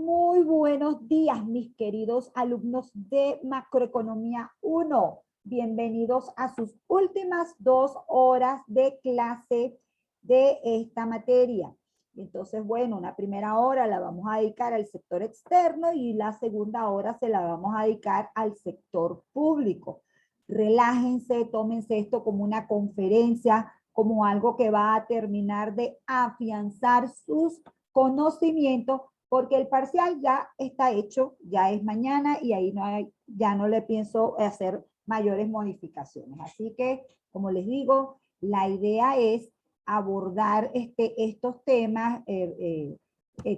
Muy buenos días, mis queridos alumnos de Macroeconomía 1. Bienvenidos a sus últimas 2 horas de clase de esta materia. Entonces, bueno, una primera hora la vamos a dedicar al sector externo y la segunda hora se la vamos a dedicar al sector público. Relájense, tómense esto como una conferencia, como algo que va a terminar de afianzar sus conocimientos, porque el parcial ya está hecho, ya es mañana y ahí ya no le pienso hacer mayores modificaciones. Así que, como les digo, la idea es abordar estos temas,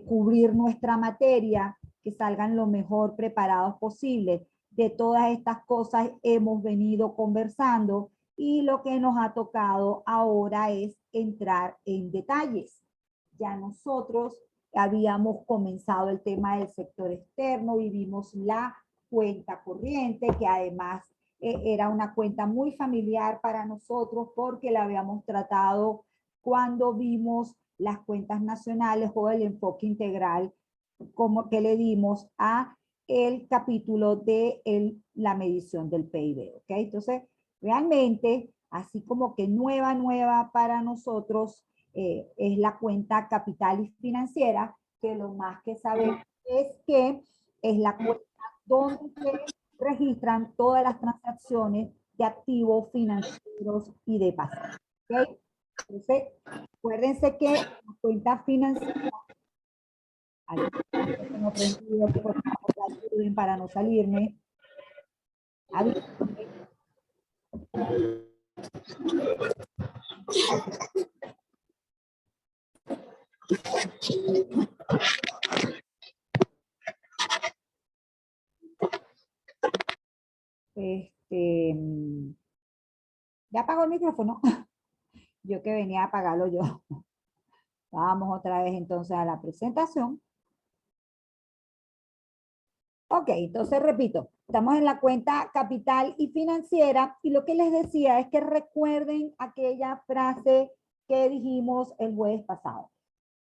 cubrir nuestra materia, que salgan lo mejor preparados posible. De todas estas cosas hemos venido conversando y lo que nos ha tocado ahora es entrar en detalles. Ya nosotros habíamos comenzado el tema del sector externo y vimos la cuenta corriente, que además era una cuenta muy familiar para nosotros porque la habíamos tratado cuando vimos las cuentas nacionales o el enfoque integral como que le dimos a el capítulo de la medición del PIB. ¿Ok? Entonces, realmente, así como que nueva para nosotros, es la cuenta capital y financiera, que lo más que sabemos es que es la cuenta donde se registran todas las transacciones de activos financieros y de pasivos. ¿Okay? Entonces, acuérdense que la cuenta financiera, no prendido, que por favor ayuden para no salirme. Ya apagó el micrófono. Yo que venía a apagarlo yo. Vamos otra vez entonces a la presentación. Ok, entonces repito, estamos en la cuenta capital y financiera y lo que les decía es que recuerden aquella frase que dijimos el jueves pasado.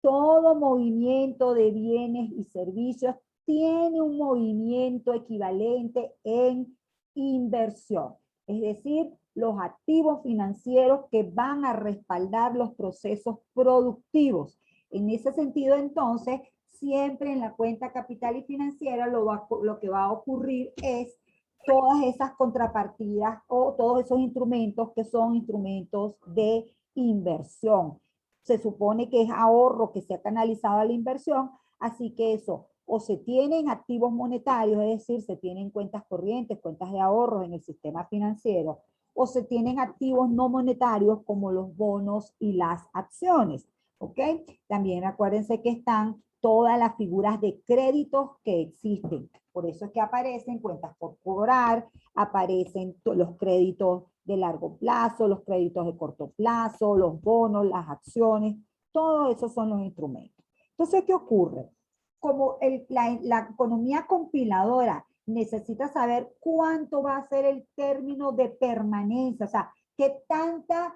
Todo movimiento de bienes y servicios tiene un movimiento equivalente en inversión, es decir, los activos financieros que van a respaldar los procesos productivos. En ese sentido, entonces, siempre en la cuenta capital y financiera lo que va a ocurrir es todas esas contrapartidas o todos esos instrumentos que son instrumentos de inversión. Se supone que es ahorro que se ha canalizado a la inversión, así que eso, o se tienen activos monetarios, es decir, se tienen cuentas corrientes, cuentas de ahorros en el sistema financiero, o se tienen activos no monetarios como los bonos y las acciones, ¿ok? También acuérdense que están todas las figuras de créditos que existen. Por eso es que aparecen cuentas por cobrar, aparecen los créditos de largo plazo, los créditos de corto plazo, los bonos, las acciones, todo eso son los instrumentos. Entonces, ¿qué ocurre? Como la economía compiladora necesita saber cuánto va a ser el término de permanencia, o sea, qué tanta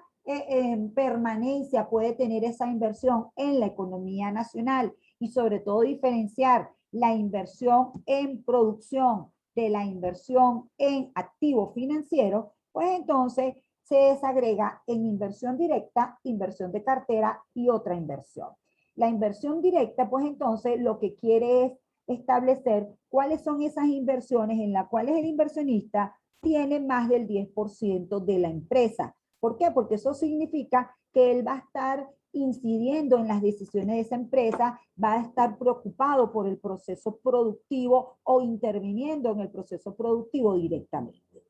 permanencia puede tener esa inversión en la economía nacional y sobre todo diferenciar la inversión en producción de la inversión en activo financiero, pues entonces se desagrega en inversión directa, inversión de cartera y otra inversión. La inversión directa, pues entonces lo que quiere es establecer cuáles son esas inversiones en las cuales el inversionista tiene más del 10% de la empresa. ¿Por qué? Porque eso significa que él va a estar incidiendo en las decisiones de esa empresa, va a estar preocupado por el proceso productivo o interviniendo en el proceso productivo directamente.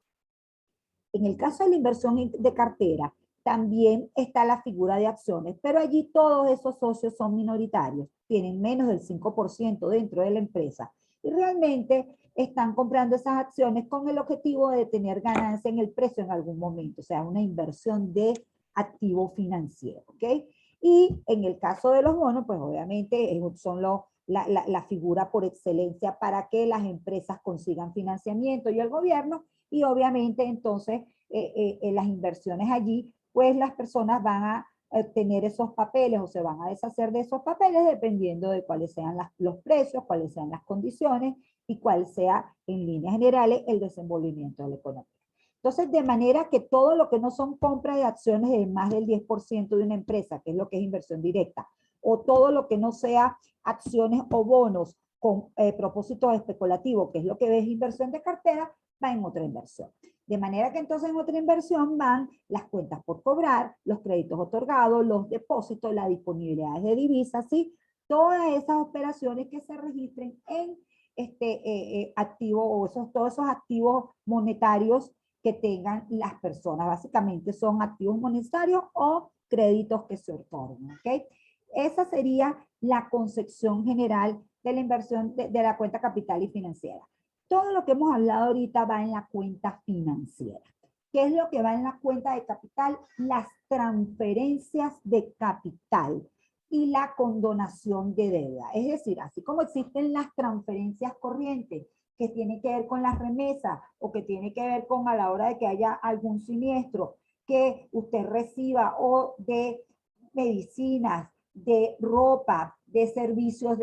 En el caso de la inversión de cartera, también está la figura de acciones, pero allí todos esos socios son minoritarios, tienen menos del 5% dentro de la empresa y realmente están comprando esas acciones con el objetivo de tener ganancia en el precio en algún momento, o sea, una inversión de activo financiero, ¿ok? Y en el caso de los bonos, pues obviamente son la figura por excelencia para que las empresas consigan financiamiento y el gobierno, y obviamente entonces en las inversiones allí, pues las personas van tener esos papeles o se van a deshacer de esos papeles dependiendo de cuáles sean los precios, cuáles sean las condiciones y cuál sea en líneas generales el desenvolvimiento de la economía. Entonces, de manera que todo lo que no son compras de acciones de más del 10% de una empresa, que es lo que es inversión directa, o todo lo que no sea acciones o bonos con propósitos especulativos, que es lo que es inversión de cartera, va en otra inversión. De manera que entonces en otra inversión van las cuentas por cobrar, los créditos otorgados, los depósitos, las disponibilidades de divisas, ¿sí? Todas esas operaciones que se registren en activo o todos esos activos monetarios que tengan las personas. Básicamente son activos monetarios o créditos que se otorgan, ¿ok? Esa sería la concepción general de la inversión de la cuenta capital y financiera. Todo lo que hemos hablado ahorita va en la cuenta financiera. ¿Qué es lo que va en la cuenta de capital? Las transferencias de capital y la condonación de deuda. Es decir, así como existen las transferencias corrientes que tienen que ver con las remesas o que tiene que ver con a la hora de que haya algún siniestro que usted reciba o de medicinas, de ropa, de servicios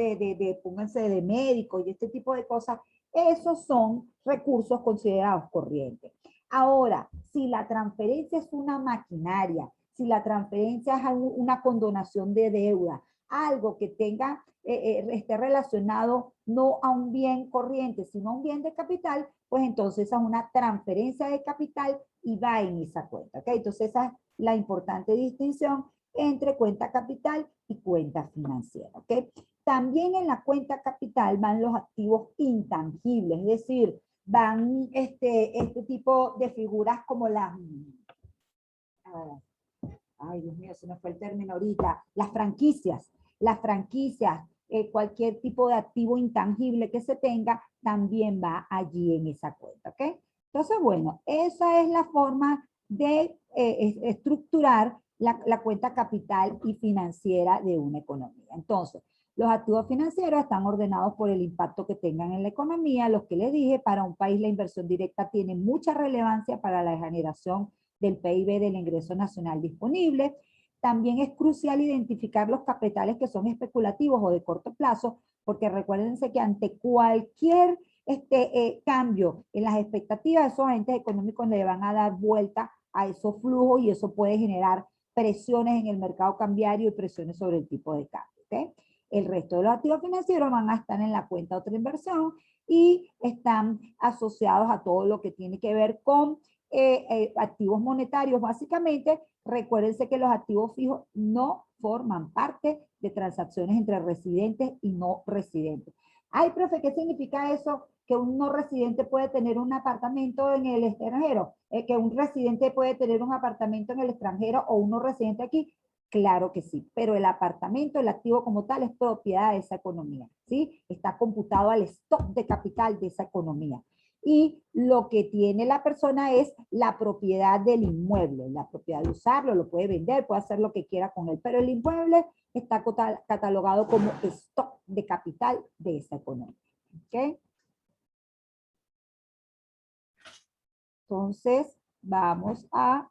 pónganse, de médicos y este tipo de cosas, esos son recursos considerados corrientes. Ahora, si la transferencia es una maquinaria, si la transferencia es una condonación de deuda, algo que tenga, esté relacionado no a un bien corriente, sino a un bien de capital, pues entonces es una transferencia de capital y va en esa cuenta. ¿Okay? Entonces esa es la importante distinción entre cuenta capital y cuenta financiera. ¿Okay? También en la cuenta capital van los activos intangibles, es decir, van este tipo de figuras como las... ay, Dios mío, se me fue el término ahorita, las franquicias, cualquier tipo de activo intangible que se tenga, también va allí en esa cuenta, ¿ok? Entonces, bueno, esa es la forma de estructurar la cuenta capital y financiera de una economía. Entonces, los activos financieros están ordenados por el impacto que tengan en la economía. Los que les dije, para un país la inversión directa tiene mucha relevancia para la generación del PIB, del ingreso nacional disponible. También es crucial identificar los capitales que son especulativos o de corto plazo, porque recuérdense que ante cualquier cambio en las expectativas, esos agentes económicos le van a dar vuelta a esos flujos y eso puede generar presiones en el mercado cambiario y presiones sobre el tipo de cambio. ¿Okay? El resto de los activos financieros van a estar en la cuenta de otra inversión y están asociados a todo lo que tiene que ver con activos monetarios. Básicamente, recuérdense que los activos fijos no forman parte de transacciones entre residentes y no residentes. Ay, profe, ¿qué significa eso? Que un no residente puede tener un apartamento en el extranjero, que un residente puede tener un apartamento en el extranjero o un no residente aquí. Claro que sí, pero el apartamento, el activo como tal, es propiedad de esa economía, ¿sí? Está computado al stock de capital de esa economía. Y lo que tiene la persona es la propiedad del inmueble, la propiedad de usarlo, lo puede vender, puede hacer lo que quiera con él, pero el inmueble está catalogado como stock de capital de esa economía. ¿Ok? Entonces, vamos a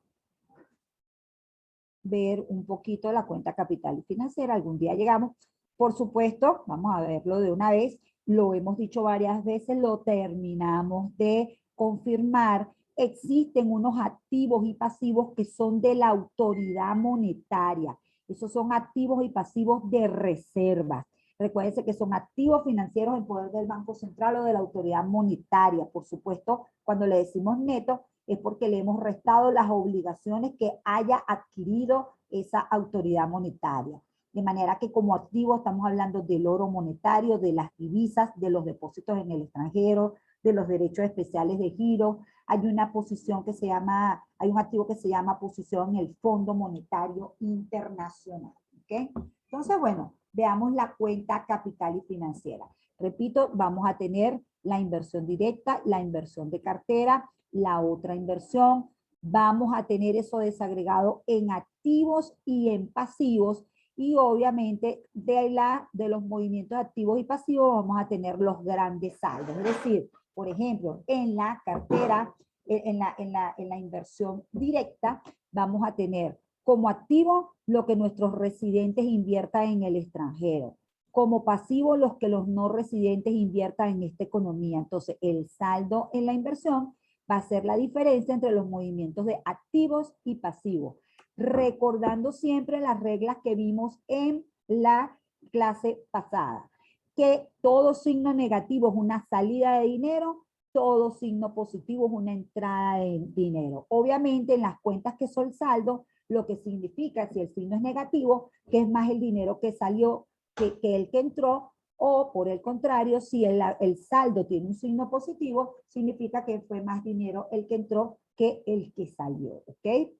ver un poquito la cuenta capital y financiera. Algún día llegamos. Por supuesto, vamos a verlo de una vez. Lo hemos dicho varias veces, lo terminamos de confirmar. Existen unos activos y pasivos que son de la autoridad monetaria. Esos son activos y pasivos de reservas. Recuérdense que son activos financieros en poder del Banco Central o de la autoridad monetaria. Por supuesto, cuando le decimos neto, es porque le hemos restado las obligaciones que haya adquirido esa autoridad monetaria. De manera que como activo estamos hablando del oro monetario, de las divisas, de los depósitos en el extranjero, de los derechos especiales de giro. Hay una posición que se llama, hay un activo que se llama posición en el Fondo Monetario Internacional. ¿Okay? Entonces, bueno, veamos la cuenta capital y financiera. Repito, vamos a tener la inversión directa, la inversión de cartera, la otra inversión. Vamos a tener eso desagregado en activos y en pasivos. Y obviamente de los movimientos activos y pasivos vamos a tener los grandes saldos. Es decir, por ejemplo, en la cartera, en la inversión directa, vamos a tener Como activo, lo que nuestros residentes inviertan en el extranjero. Como pasivo, los que los no residentes inviertan en esta economía. Entonces, el saldo en la inversión va a ser la diferencia entre los movimientos de activos y pasivos. Recordando siempre las reglas que vimos en la clase pasada, que todo signo negativo es una salida de dinero, todo signo positivo es una entrada de dinero. Obviamente en las cuentas que son saldo, lo que significa si el signo es negativo, que es más el dinero que salió que el que entró, o por el contrario, si el saldo tiene un signo positivo, significa que fue más dinero el que entró que el que salió, ¿ok?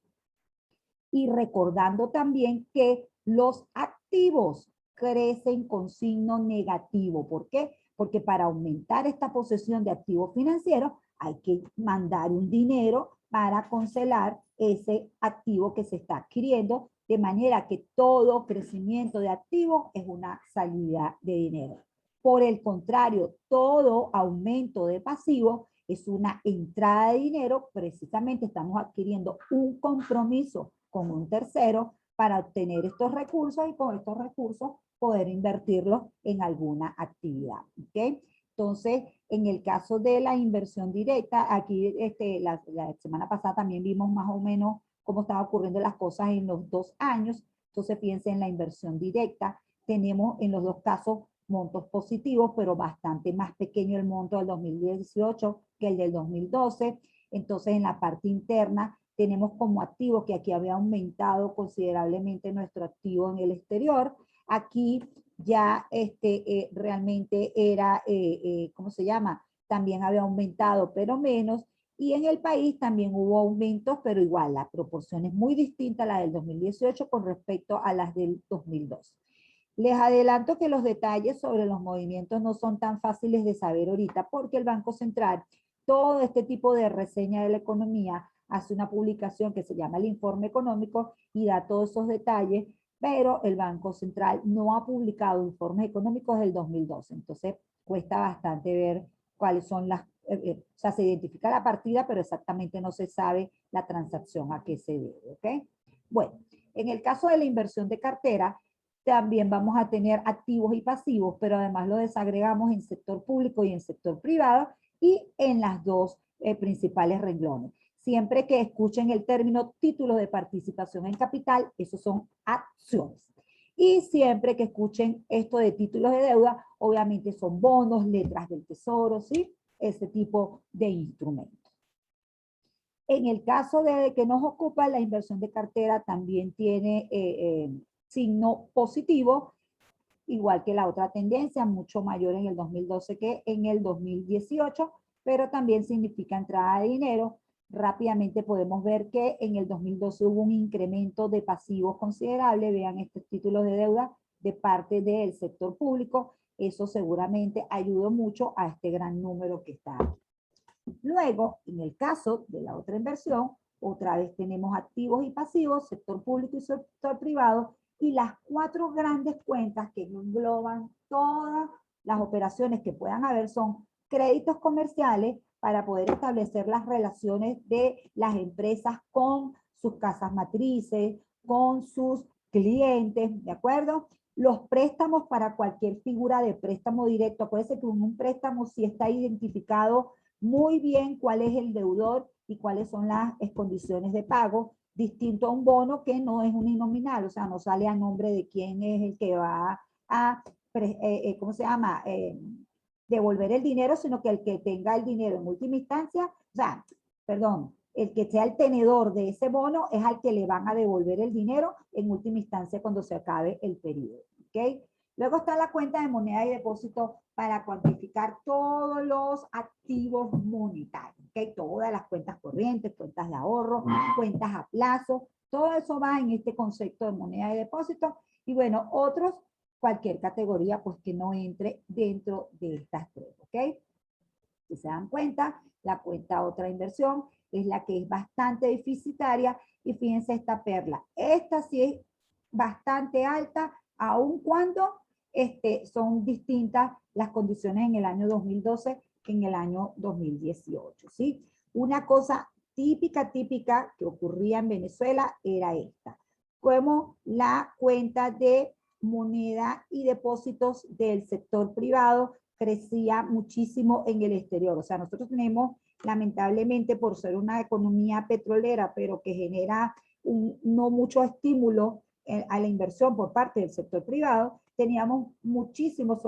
Y recordando también que los activos crecen con signo negativo. ¿Por qué? Porque para aumentar esta posesión de activos financieros hay que mandar un dinero para cancelar ese activo que se está adquiriendo, de manera que todo crecimiento de activos es una salida de dinero. Por el contrario, todo aumento de pasivos es una entrada de dinero, precisamente estamos adquiriendo un compromiso con un tercero para obtener estos recursos y con estos recursos poder invertirlos en alguna actividad. ¿Okay? Entonces, en el caso de la inversión directa, aquí la semana pasada también vimos más o menos cómo estaban ocurriendo las cosas en los 2 años. Entonces, fíjense en la inversión directa. Tenemos en los dos casos montos positivos, pero bastante más pequeño el monto del 2018 que el del 2012. Entonces, en la parte interna tenemos como activo que aquí había aumentado considerablemente nuestro activo en el exterior. Aquí ya realmente era, ¿cómo se llama? También había aumentado, pero menos. Y en el país también hubo aumentos, pero igual, la proporción es muy distinta a la del 2018 con respecto a las del 2012. Les adelanto que los detalles sobre los movimientos no son tan fáciles de saber ahorita porque el Banco Central, todo este tipo de reseña de la economía, hace una publicación que se llama el informe económico y da todos esos detalles, pero el Banco Central no ha publicado informes económicos del 2012. Entonces, cuesta bastante ver cuáles son las, o sea, se identifica la partida, pero exactamente no se sabe la transacción a qué se debe, ¿ok? Bueno, en el caso de la inversión de cartera, también vamos a tener activos y pasivos, pero además lo desagregamos en sector público y en sector privado y en las dos principales renglones. Siempre que escuchen el término título de participación en capital, esos son acciones. Y siempre que escuchen esto de títulos de deuda, obviamente son bonos, letras del tesoro, ¿sí? Ese tipo de instrumentos. En el caso de que nos ocupa, la inversión de cartera también tiene signo positivo, igual que la otra tendencia, mucho mayor en el 2012 que en el 2018, pero también significa entrada de dinero. Rápidamente podemos ver que en el 2012 hubo un incremento de pasivos considerable. Vean estos títulos de deuda de parte del sector público. Eso seguramente ayudó mucho a este gran número que está aquí. Luego, en el caso de la otra inversión, otra vez tenemos activos y pasivos, sector público y sector privado, y las 4 grandes cuentas que engloban todas las operaciones que puedan haber son créditos comerciales para poder establecer las relaciones de las empresas con sus casas matrices, con sus clientes, ¿de acuerdo? Los préstamos para cualquier figura de préstamo directo. Acuérdense que un préstamo sí está identificado muy bien cuál es el deudor y cuáles son las condiciones de pago, distinto a un bono que no es uninominal, o sea, no sale a nombre de quién es el que va a, ¿cómo se llama? Devolver el dinero, sino que el que tenga el dinero en última instancia, o sea, perdón, el que sea el tenedor de ese bono es al que le van a devolver el dinero en última instancia cuando se acabe el periodo, ¿ok? Luego está la cuenta de moneda y depósito para cuantificar todos los activos monetarios, ¿ok? Todas las cuentas corrientes, cuentas de ahorro, cuentas a plazo, todo eso va en este concepto de moneda y depósito. Y bueno, otros, cualquier categoría pues que no entre dentro de estas 3, ¿ok? Si se dan cuenta, la cuenta otra inversión es la que es bastante deficitaria y fíjense esta perla. Esta sí es bastante alta, aun cuando son distintas las condiciones en el año 2012 que en el año 2018, ¿sí? Una cosa típica que ocurría en Venezuela era esta. como la cuenta de moneda y depósitos del sector privado crecía muchísimo en el exterior. O sea, nosotros tenemos, lamentablemente, por ser una economía petrolera, pero que genera no mucho estímulo a la inversión por parte del sector privado, teníamos muchísimos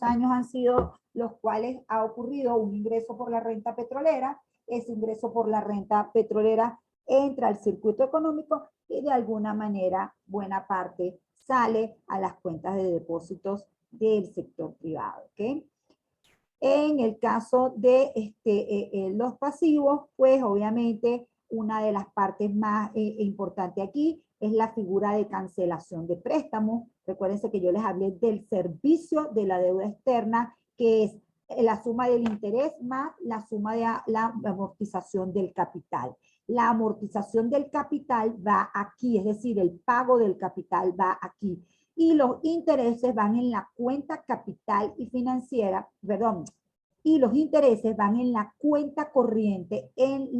años han sido los cuales ha ocurrido un ingreso por la renta petrolera, ese ingreso por la renta petrolera entra al circuito económico y de alguna manera buena parte sale a las cuentas de depósitos del sector privado. ¿Okay? En el caso de los pasivos, pues obviamente una de las partes más importantes aquí es la figura de cancelación de préstamos. Recuérdense que yo les hablé del servicio de la deuda externa, que es la suma del interés más la suma de la amortización del capital. La amortización del capital va aquí, es decir, el pago del capital va aquí. Y los intereses van en la cuenta capital y financiera, perdón, y los intereses van en la cuenta corriente, en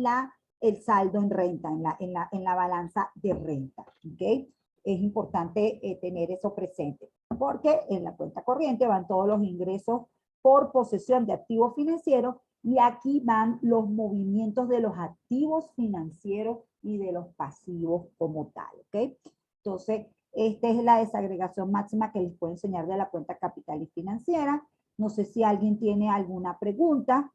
el saldo en renta, en la balanza de renta. ¿Okay? Es importante tener eso presente, porque en la cuenta corriente van todos los ingresos por posesión de activos financieros y aquí van los movimientos de los activos financieros y de los pasivos como tal. ¿Okay? Entonces, esta es la desagregación máxima que les puedo enseñar de la cuenta capital y financiera. No sé si alguien tiene alguna pregunta.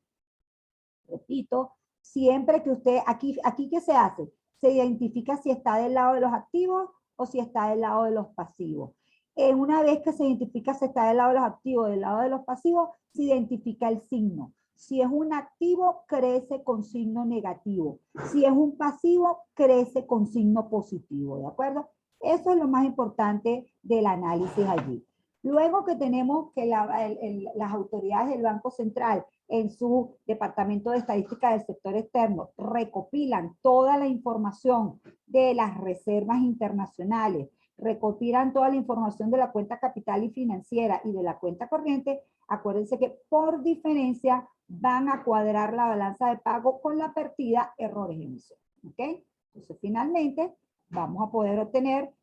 Repito, siempre que usted, aquí ¿qué se hace? Se identifica si está del lado de los activos o si está del lado de los pasivos. Una vez que se identifica si está del lado de los activos o del lado de los pasivos, se identifica el signo. Si es un activo, crece con signo negativo. Si es un pasivo, crece con signo positivo, ¿de acuerdo? Eso es lo más importante del análisis allí. Luego que tenemos que las autoridades del Banco Central en su Departamento de Estadística del Sector Externo recopilan toda la información de las reservas internacionales, recopilan toda la información de la cuenta capital y financiera y de la cuenta corriente, acuérdense que por diferencia van a cuadrar la balanza de pago con la partida errores de emisión. ¿Ok? Entonces, finalmente, vamos a poder obtener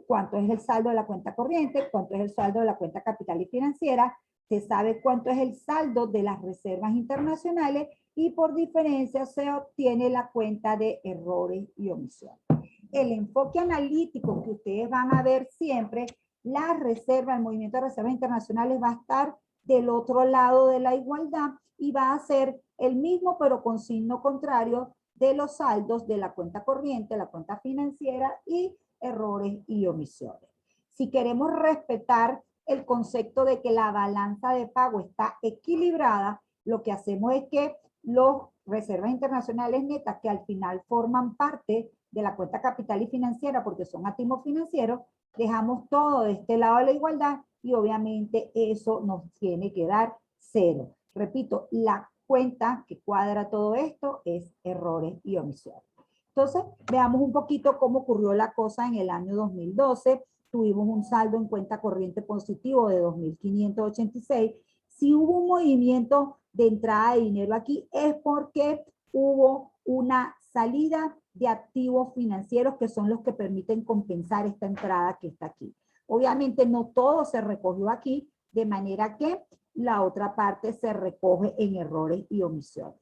cuánto es el saldo de la cuenta corriente, cuánto es el saldo de la cuenta capital y financiera, se sabe cuánto es el saldo de las reservas internacionales y por diferencia se obtiene la cuenta de errores y omisiones. El enfoque analítico que ustedes van a ver siempre, la reserva, el movimiento de reservas internacionales va a estar del otro lado de la igualdad y va a ser el mismo pero con signo contrario de los saldos de la cuenta corriente, la cuenta financiera y errores y omisiones. Si queremos respetar el concepto de que la balanza de pago está equilibrada, lo que hacemos es que los reservas internacionales netas que al final forman parte de la cuenta capital y financiera porque son activos financieros, dejamos todo de este lado de la igualdad y obviamente eso nos tiene que dar cero. Repito, la cuenta que cuadra todo esto es errores y omisiones. Entonces, veamos un poquito cómo ocurrió la cosa en el año 2012. Tuvimos un saldo en cuenta corriente positivo de 2.586. Si hubo un movimiento de entrada de dinero aquí es porque hubo una salida de activos financieros que son los que permiten compensar esta entrada que está aquí. Obviamente no todo se recogió aquí, de manera que la otra parte se recoge en errores y omisiones.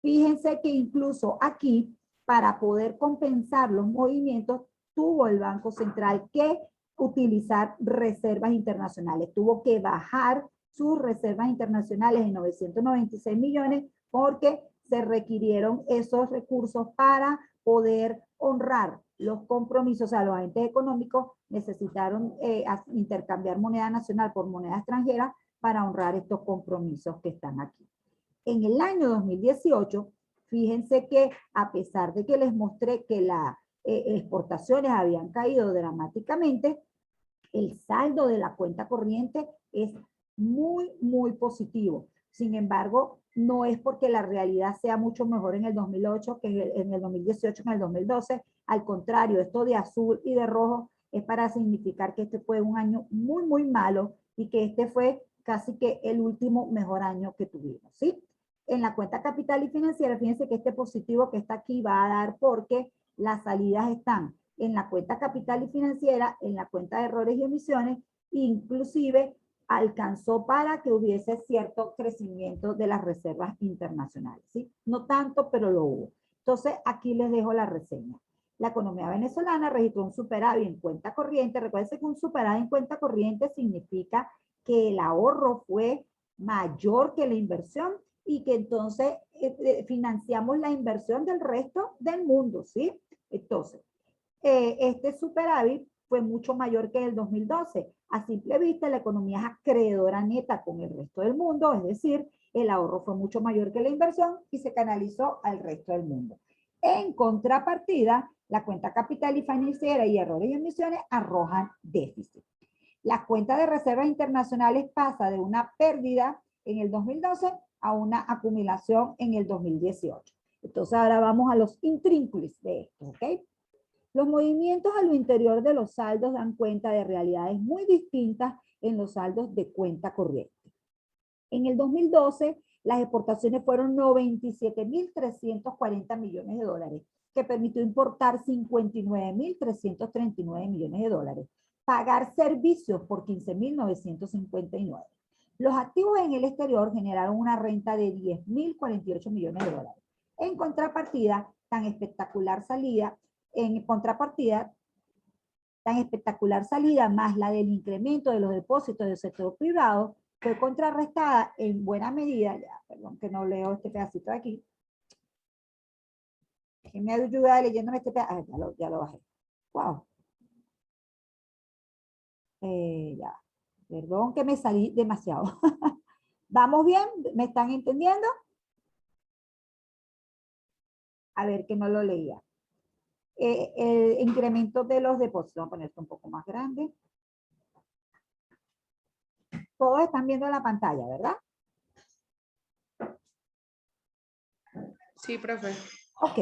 Fíjense que incluso aquí, para poder compensar los movimientos, tuvo el Banco Central que utilizar reservas internacionales. Tuvo que bajar sus reservas internacionales en 996 millones porque se requirieron esos recursos para poder honrar los compromisos. O sea, los agentes económicos necesitaron intercambiar moneda nacional por moneda extranjera para honrar estos compromisos que están aquí. En el año 2018, fíjense que a pesar de que les mostré que las exportaciones habían caído dramáticamente, el saldo de la cuenta corriente es muy positivo. Sin embargo, no es porque la realidad sea mucho mejor en el 2008 que en el 2018, en el 2012. Al contrario, esto de azul y de rojo es para significar que este fue un año muy malo y que este fue casi que el último mejor año que tuvimos, ¿sí? En la cuenta capital y financiera, fíjense que este positivo que está aquí va a dar porque las salidas están en la cuenta capital y financiera, en la cuenta de errores y omisiones, inclusive alcanzó para que hubiese cierto crecimiento de las reservas internacionales, ¿sí? No tanto, pero lo hubo. Entonces, aquí les dejo la reseña. La economía venezolana registró un superávit en cuenta corriente. Recuerden que un superávit en cuenta corriente significa que el ahorro fue mayor que la inversión y que entonces financiamos la inversión del resto del mundo, ¿sí? Entonces, este superávit fue mucho mayor que el 2012. A simple vista, la economía es acreedora neta con el resto del mundo, es decir, el ahorro fue mucho mayor que la inversión y se canalizó al resto del mundo. En contrapartida, la cuenta capital y financiera y errores y emisiones arrojan déficit. La cuenta de reservas internacionales pasa de una pérdida en el 2012 a una acumulación en el 2018. Entonces ahora vamos a los intrínculos de esto, ¿ok? Los movimientos a lo interior de los saldos dan cuenta de realidades muy distintas en los saldos de cuenta corriente. En el 2012, las exportaciones fueron 97.340 millones de dólares, que permitió importar 59.339 millones de dólares, pagar servicios por 15.959. Los activos en el exterior generaron una renta de 10.048 millones de dólares. En contrapartida, tan espectacular salida más la del incremento de los depósitos del sector privado fue contrarrestada en buena medida, perdón que no leo este pedacito de aquí, que me ayuda leyéndome este pedacito, ya lo bajé, wow, ya, perdón que me salí demasiado. ¿Vamos bien? ¿Me están entendiendo? A ver, que no lo leía. El incremento de los depósitos, vamos a poner esto un poco más grande. Todos están viendo la pantalla, ¿verdad? Sí, profe. Ok.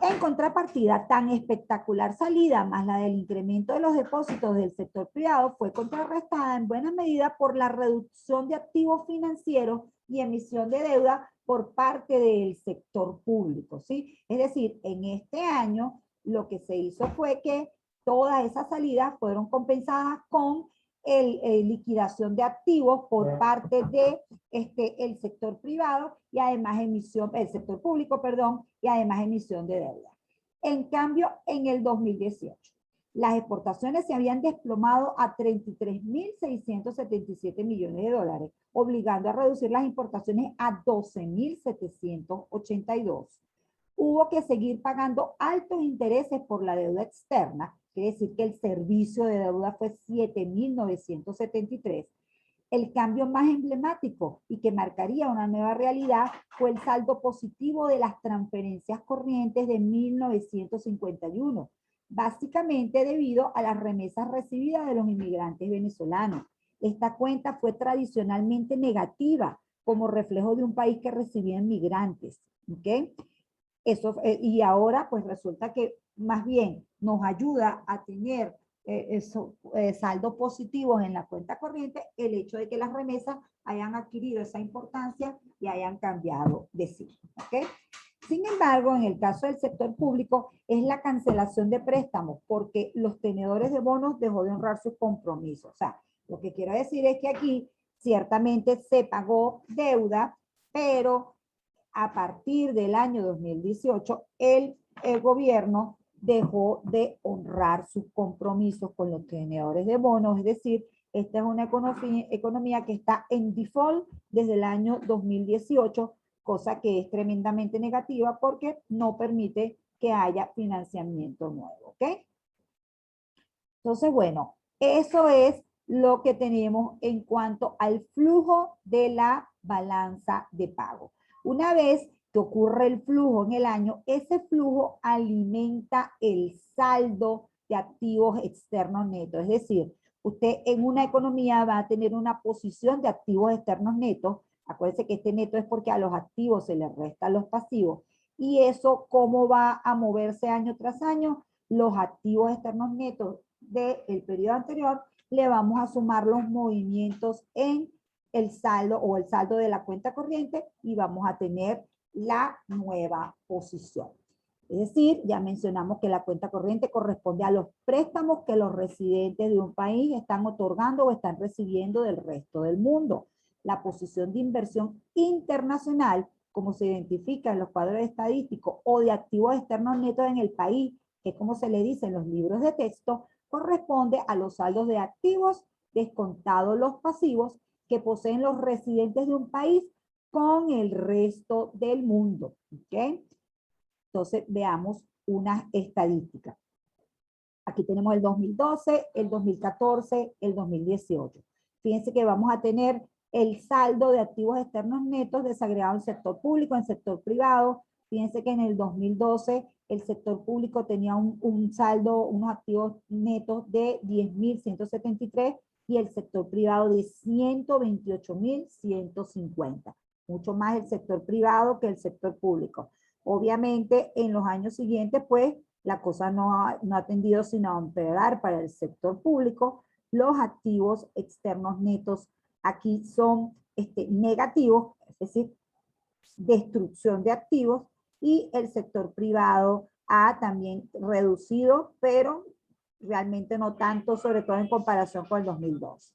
En contrapartida, tan espectacular salida más la del incremento de los depósitos del sector privado fue contrarrestada en buena medida por la reducción de activos financieros y emisión de deuda por parte del sector público, ¿sí? Es decir, en este año lo que se hizo fue que todas esas salidas fueron compensadas con liquidación de activos por parte de el sector privado y además emisión, el sector público, perdón, y además emisión de deuda. En cambio, en el 2018, las exportaciones se habían desplomado a 33.677 millones de dólares, obligando a reducir las importaciones a 12.782. Hubo que seguir pagando altos intereses por la deuda externa, quiere decir que el servicio de deuda fue 7.973. El cambio más emblemático y que marcaría una nueva realidad fue el saldo positivo de las transferencias corrientes de 1951, básicamente debido a las remesas recibidas de los inmigrantes venezolanos. Esta cuenta fue tradicionalmente negativa como reflejo de un país que recibía inmigrantes, ¿ok? Eso, y ahora pues resulta que más bien nos ayuda a tener saldos positivos en la cuenta corriente el hecho de que las remesas hayan adquirido esa importancia y hayan cambiado de cifra, ¿ok? Sin embargo, en el caso del sector público es la cancelación de préstamos porque los tenedores de bonos dejó de honrar sus compromisos. O sea, lo que quiero decir es que aquí ciertamente se pagó deuda, pero a partir del año 2018, el gobierno dejó de honrar sus compromisos con los tenedores de bonos, es decir, esta es una economía que está en default desde el año 2018, cosa que es tremendamente negativa porque no permite que haya financiamiento nuevo, ¿ok? Entonces, bueno, eso es lo que tenemos en cuanto al flujo de la balanza de pago. Una vez que ocurre el flujo en el año, ese flujo alimenta el saldo de activos externos netos. Es decir, usted en una economía va a tener una posición de activos externos netos. Acuérdense que este neto es porque a los activos se les restan los pasivos. Y eso, ¿cómo va a moverse año tras año? Los activos externos netos del periodo anterior, le vamos a sumar los movimientos en el saldo o el saldo de la cuenta corriente y vamos a tener la nueva posición. Es decir, ya mencionamos que la cuenta corriente corresponde a los préstamos que los residentes de un país están otorgando o están recibiendo del resto del mundo. La posición de inversión internacional, como se identifica en los cuadros estadísticos o de activos externos netos en el país, que como se le dice en los libros de texto, corresponde a los saldos de activos descontados los pasivos que poseen los residentes de un país con el resto del mundo. ¿Ok? Entonces, veamos unas estadísticas. Aquí tenemos el 2012, el 2014, el 2018. Fíjense que vamos a tener el saldo de activos externos netos desagregado en sector público, en sector privado. Fíjense que en el 2012 el sector público tenía un saldo, unos activos netos de 10.173 y el sector privado de 128.150. Mucho más el sector privado que el sector público. Obviamente, en los años siguientes, pues, la cosa no ha tendido sino a empeorar para el sector público. Los activos externos netos aquí son negativos, es decir, destrucción de activos, y el sector privado ha también reducido, pero realmente no tanto, sobre todo en comparación con el 2012.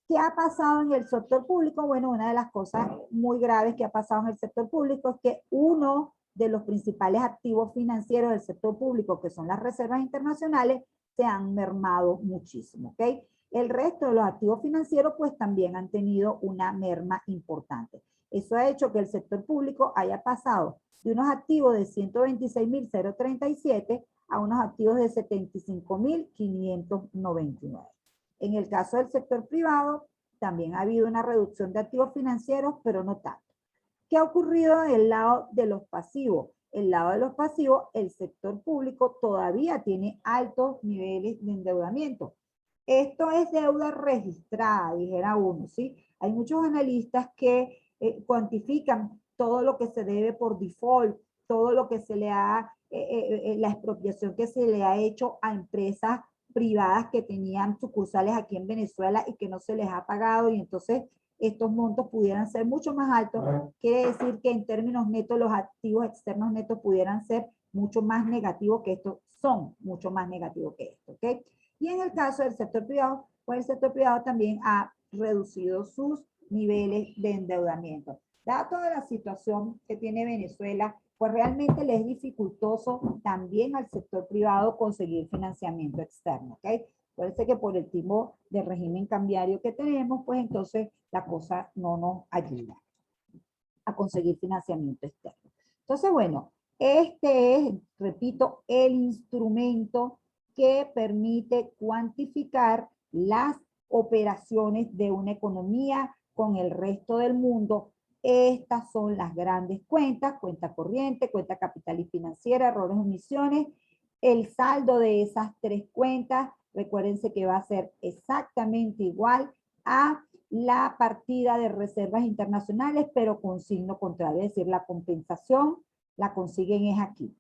¿Qué ha pasado en el sector público? Bueno, una de las cosas muy graves que ha pasado en el sector público es que uno de los principales activos financieros del sector público, que son las reservas internacionales, se han mermado muchísimo, ¿ok? El resto de los activos financieros, pues también han tenido una merma importante. Eso ha hecho que el sector público haya pasado de unos activos de 126.037 a unos activos de 75.599. En el caso del sector privado, también ha habido una reducción de activos financieros, pero no tanto. ¿Qué ha ocurrido del lado de los pasivos? El lado de los pasivos, el sector público todavía tiene altos niveles de endeudamiento. Esto es deuda registrada, dijera uno, ¿sí? Hay muchos analistas que cuantifican todo lo que se debe por default, todo lo que se le ha, la expropiación que se le ha hecho a empresas privadas que tenían sucursales aquí en Venezuela y que no se les ha pagado, y entonces estos montos pudieran ser mucho más altos. Quiere decir que en términos netos los activos externos netos pudieran ser mucho más negativos que esto, son mucho más negativos que esto, ¿ok? Y en el caso del sector privado, pues el sector privado también ha reducido sus niveles de endeudamiento. Dada toda la situación que tiene Venezuela, pues realmente le es dificultoso también al sector privado conseguir financiamiento externo, ¿ok? Parece que por el tipo de régimen cambiario que tenemos, pues entonces la cosa no nos ayuda a conseguir financiamiento externo. Entonces, bueno, este es, repito, el instrumento que permite cuantificar las operaciones de una economía con el resto del mundo. Estas son las grandes cuentas: cuenta corriente, cuenta capital y financiera, errores o omisiones. El saldo de esas tres cuentas, recuérdense que va a ser exactamente igual a la partida de reservas internacionales, pero con signo contrario, es decir, la compensación la consiguen es aquí.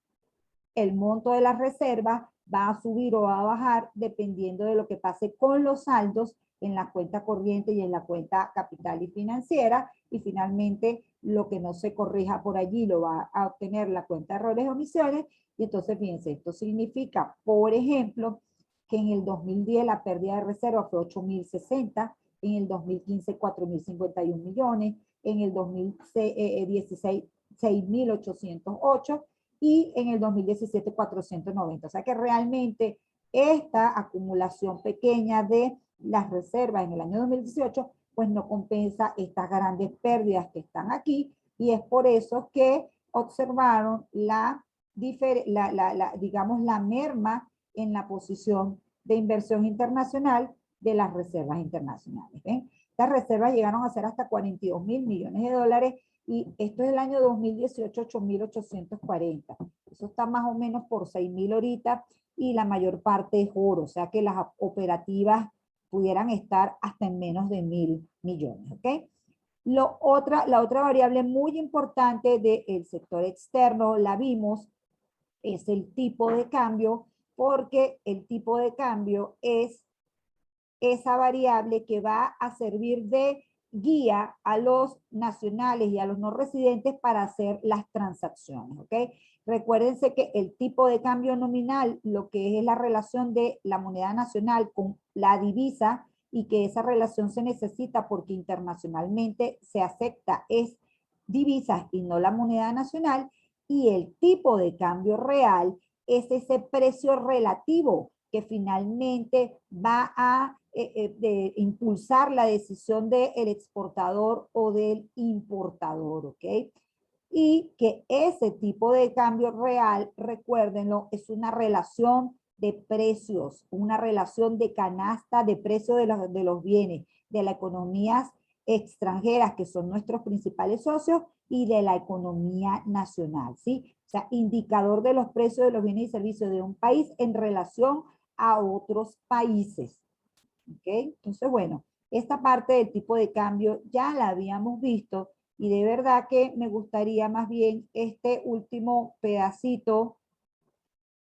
El monto de las reservas va a subir o va a bajar dependiendo de lo que pase con los saldos en la cuenta corriente y en la cuenta capital y financiera, y finalmente lo que no se corrija por allí lo va a obtener la cuenta de errores y omisiones. Y entonces fíjense, esto significa, por ejemplo, que en el 2010 la pérdida de reserva fue 8.060, en el 2015 4.051 millones, en el 2016 6.808 y en el 2017 490. O sea que realmente esta acumulación pequeña de las reservas en el año 2018 pues no compensa estas grandes pérdidas que están aquí, y es por eso que observaron digamos, la merma en la posición de inversión internacional de las reservas internacionales. ¿Ven? Las reservas llegaron a ser hasta 42.000 millones de dólares, y esto es el año 2018, 8.840. Eso está más o menos por 6.000 ahorita, y la mayor parte es oro, o sea que las operativas pudieran estar hasta en menos de 1.000 millones, ¿ok? La otra variable muy importante del sector externo, la vimos, es el tipo de cambio, porque el tipo de cambio es esa variable que va a servir de guía a los nacionales y a los no residentes para hacer las transacciones, ¿ok? Recuérdense que el tipo de cambio nominal, lo que es la relación de la moneda nacional con la divisa, y que esa relación se necesita porque internacionalmente se acepta es divisas y no la moneda nacional, y el tipo de cambio real es ese precio relativo que finalmente va a de impulsar la decisión del exportador o del importador, ¿ok? Y que ese tipo de cambio real, recuérdenlo, es una relación de precios, una relación de canasta de precios de los bienes, de las economías extranjeras, que son nuestros principales socios, y de la economía nacional, ¿sí? O sea, indicador de los precios de los bienes y servicios de un país en relación a otros países. ¿Ok? Entonces, bueno, esta parte del tipo de cambio ya la habíamos visto y de verdad que me gustaría más bien este último pedacito,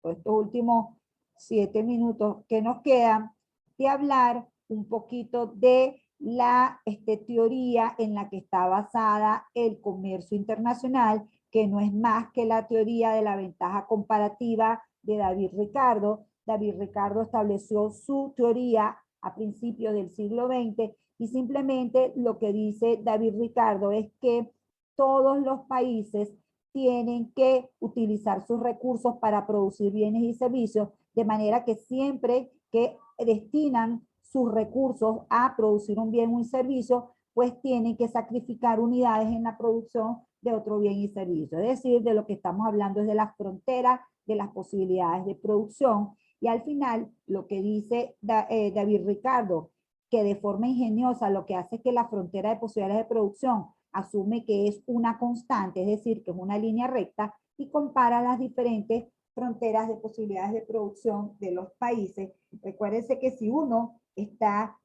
o estos últimos 7 minutos que nos quedan, de hablar un poquito de la teoría en la que está basada el comercio internacional, que no es más que la teoría de la ventaja comparativa de David Ricardo. David Ricardo estableció su teoría a principios del siglo XX y simplemente lo que dice David Ricardo es que todos los países tienen que utilizar sus recursos para producir bienes y servicios, de manera que siempre que destinan sus recursos a producir un bien o un servicio, pues tienen que sacrificar unidades en la producción de otro bien y servicio. Es decir, de lo que estamos hablando es de las fronteras, de las posibilidades de producción. Y al final, lo que dice David Ricardo, que de forma ingeniosa lo que hace es que la frontera de posibilidades de producción asume que es una constante, es decir, que es una línea recta, y compara las diferentes fronteras de posibilidades de producción de los países. Recuérdense que si uno está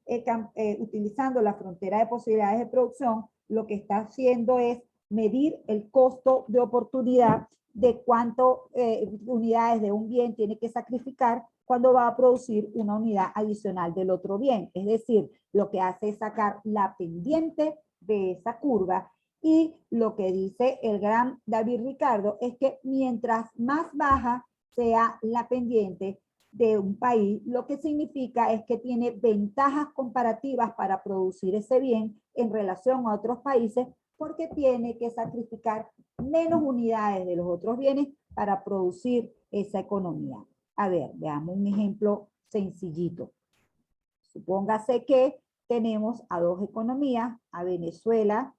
utilizando la frontera de posibilidades de producción, lo que está haciendo es medir el costo de oportunidad de cuánto unidades de un bien tiene que sacrificar cuando va a producir una unidad adicional del otro bien. Es decir, lo que hace es sacar la pendiente de esa curva, y lo que dice el gran David Ricardo es que mientras más baja sea la pendiente de un país, lo que significa es que tiene ventajas comparativas para producir ese bien en relación a otros países, porque tiene que sacrificar menos unidades de los otros bienes para producir esa economía. A ver, veamos un ejemplo sencillito. Supóngase que tenemos a dos economías, a Venezuela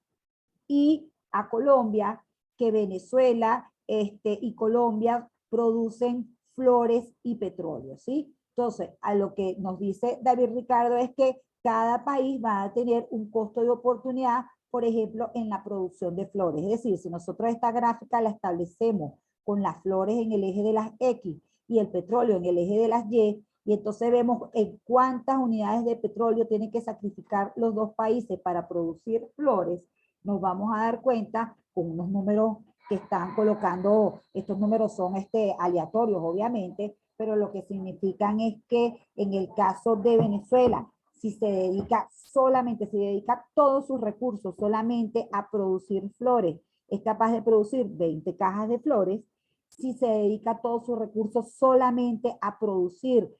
y a Colombia, que Venezuela y Colombia producen flores y petróleo, ¿sí? Entonces, a lo que nos dice David Ricardo es que cada país va a tener un costo de oportunidad, por ejemplo, en la producción de flores. Es decir, si nosotros esta gráfica la establecemos con las flores en el eje de las X y el petróleo en el eje de las Y entonces vemos en cuántas unidades de petróleo tienen que sacrificar los dos países para producir flores, nos vamos a dar cuenta con unos números que están colocando, estos números son aleatorios obviamente, pero lo que significan es que en el caso de Venezuela, si se dedica solamente, si dedica todos sus recursos solamente a producir flores, es capaz de producir 20 cajas de flores. Si se dedica todos sus recursos solamente a producir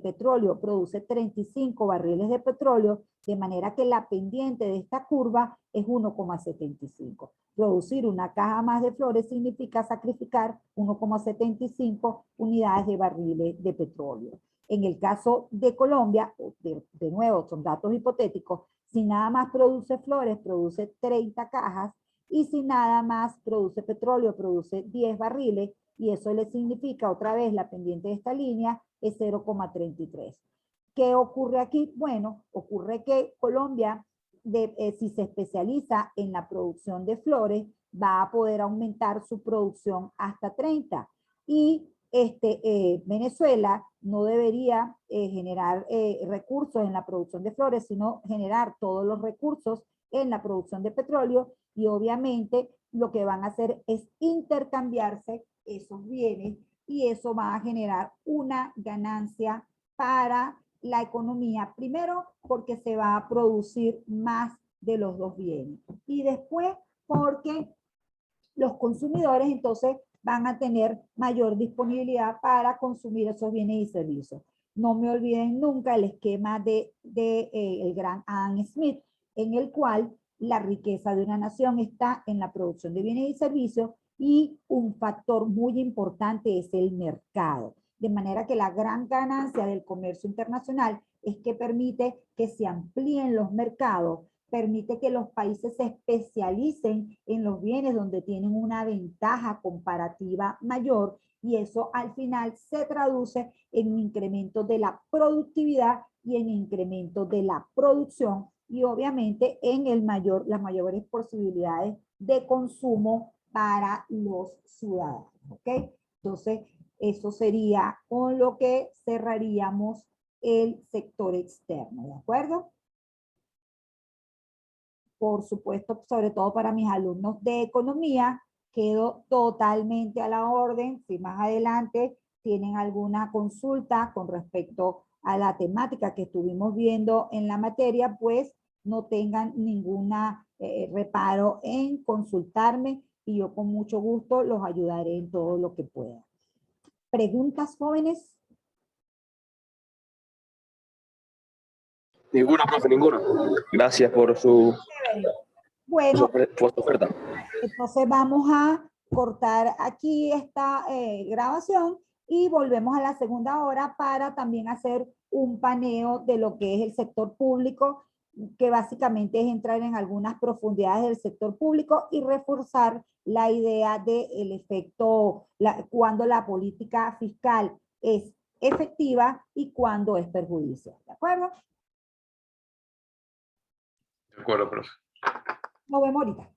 petróleo, produce 35 barriles de petróleo, de manera que la pendiente de esta curva es 1,75. Producir una caja más de flores significa sacrificar 1,75 unidades de barriles de petróleo. En el caso de Colombia, de nuevo, son datos hipotéticos, si nada más produce flores, produce 30 cajas, y si nada más produce petróleo, produce 10 barriles, y eso le significa otra vez la pendiente de esta línea es 0,33. ¿Qué ocurre aquí? Bueno, ocurre que Colombia, si se especializa en la producción de flores, va a poder aumentar su producción hasta 30. Y Venezuela no debería generar recursos en la producción de flores, sino generar todos los recursos en la producción de petróleo, y obviamente lo que van a hacer es intercambiarse esos bienes, y eso va a generar una ganancia para la economía. Primero, porque se va a producir más de los dos bienes. Y después, porque los consumidores entonces van a tener mayor disponibilidad para consumir esos bienes y servicios. No me olviden nunca el esquema el gran Adam Smith, en el cual la riqueza de una nación está en la producción de bienes y servicios y un factor muy importante es el mercado. De manera que la gran ganancia del comercio internacional es que permite que se amplíen los mercados, permite que los países se especialicen en los bienes donde tienen una ventaja comparativa mayor y eso al final se traduce en un incremento de la productividad y en incremento de la producción y obviamente en las mayores posibilidades de consumo para los ciudadanos, ¿ok? Entonces, eso sería con lo que cerraríamos el sector externo, ¿de acuerdo? Por supuesto, sobre todo para mis alumnos de economía, quedo totalmente a la orden. Si más adelante tienen alguna consulta con respecto a la temática que estuvimos viendo en la materia, pues no tengan ninguna reparo en consultarme y yo con mucho gusto los ayudaré en todo lo que pueda. ¿Preguntas, jóvenes? Ninguna, profe, ninguna. Gracias por su, Bueno, por su oferta. entonces vamos a cortar aquí esta grabación y volvemos a la segunda hora para también hacer un paneo de lo que es el sector público, que básicamente es entrar en algunas profundidades del sector público y reforzar la idea del efecto, cuando la política fiscal es efectiva y cuando es perjudicial. ¿De acuerdo? De acuerdo, profe. Nos vemos ahorita.